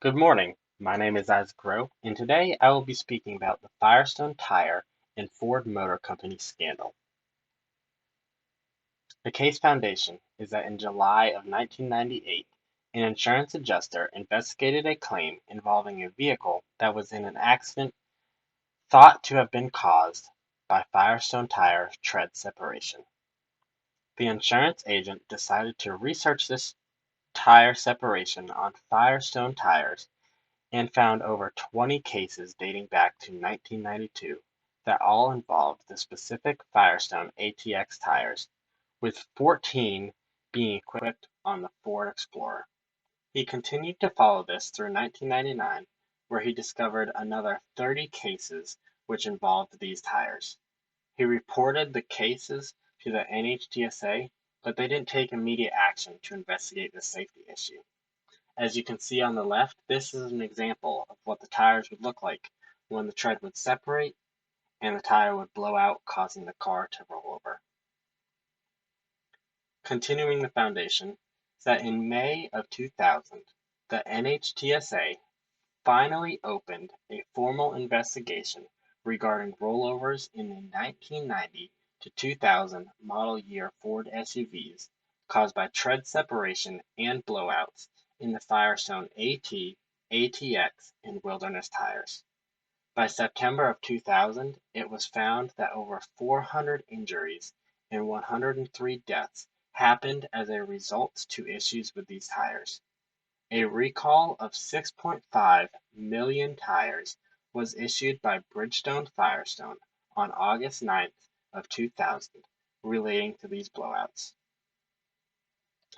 Good morning. My name is Rowe, and today I will be speaking about the Firestone tire and Ford Motor Company scandal. The case foundation is that in July of 1998, an insurance adjuster investigated a claim involving a vehicle that was in an accident thought to have been caused by Firestone tire tread separation. The insurance agent decided to research this tire separation on Firestone tires and found over 20 cases dating back to 1992 that all involved the specific Firestone ATX tires, with 14 being equipped on the Ford Explorer. He continued to follow this through 1999, where he discovered another 30 cases which involved these tires. He reported the cases to the NHTSA, but they didn't take immediate action to investigate the safety issue. As you can see on the left, this is an example of what the tires would look like when the tread would separate and the tire would blow out, causing the car to roll over. Continuing the foundation is that in May of 2000, the NHTSA finally opened a formal investigation regarding rollovers in the 1990 to 2000 model year Ford SUVs caused by tread separation and blowouts in the Firestone AT, ATX, and Wilderness tires. By September of 2000, it was found that over 400 injuries and 103 deaths happened as a result to issues with these tires. A recall of 6.5 million tires was issued by Bridgestone Firestone on August 9th of 2000 relating to these blowouts.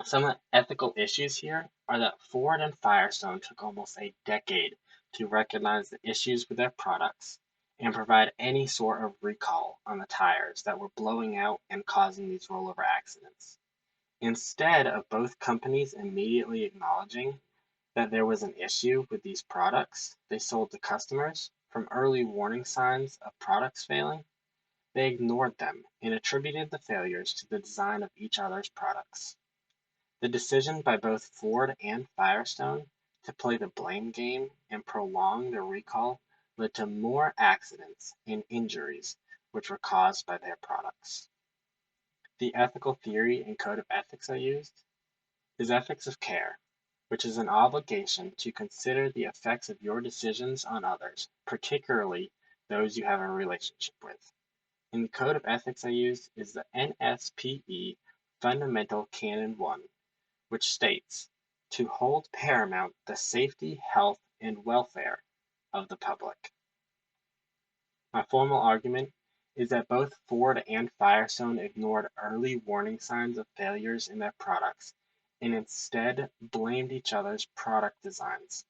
Some ethical issues here are that Ford and Firestone took almost a decade to recognize the issues with their products and provide any sort of recall on the tires that were blowing out and causing these rollover accidents. Instead of both companies immediately acknowledging that there was an issue with these products they sold to customers from early warning signs of products failing, they ignored them and attributed the failures to the design of each other's products. The decision by both Ford and Firestone to play the blame game and prolong the recall led to more accidents and injuries which were caused by their products. The ethical theory and code of ethics I used is ethics of care, which is an obligation to consider the effects of your decisions on others, particularly those you have a relationship with. And the code of ethics I used is the NSPE Fundamental Canon 1, which states to hold paramount the safety, health, and welfare of the public. My formal argument is that both Ford and Firestone ignored early warning signs of failures in their products and instead blamed each other's product designs.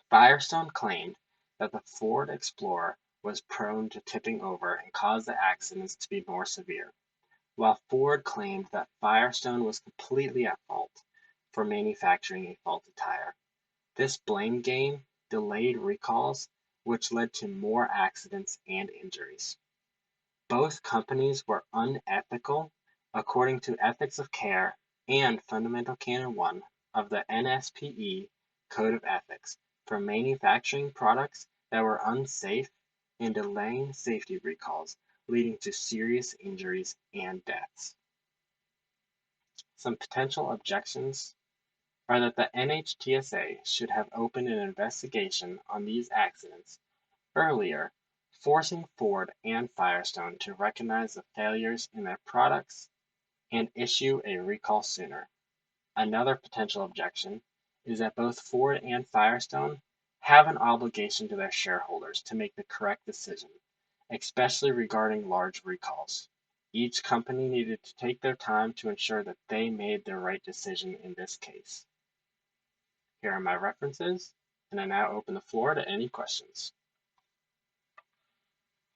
Firestone claimed that the Ford Explorer was prone to tipping over and caused the accidents to be more severe, while Ford claimed that Firestone was completely at fault for manufacturing a faulty tire. This blame game delayed recalls, which led to more accidents and injuries. Both companies were unethical according to Ethics of Care and Fundamental Canon 1 of the NSPE Code of Ethics for manufacturing products that were unsafe and delaying safety recalls, leading to serious injuries and deaths. Some potential objections are that the NHTSA should have opened an investigation on these accidents earlier, forcing Ford and Firestone to recognize the failures in their products and issue a recall sooner. Another potential objection is that both Ford and Firestone have an obligation to their shareholders to make the correct decision, especially regarding large recalls. Each company needed to take their time to ensure that they made the right decision in this case. Here are my references, and I now open the floor to any questions.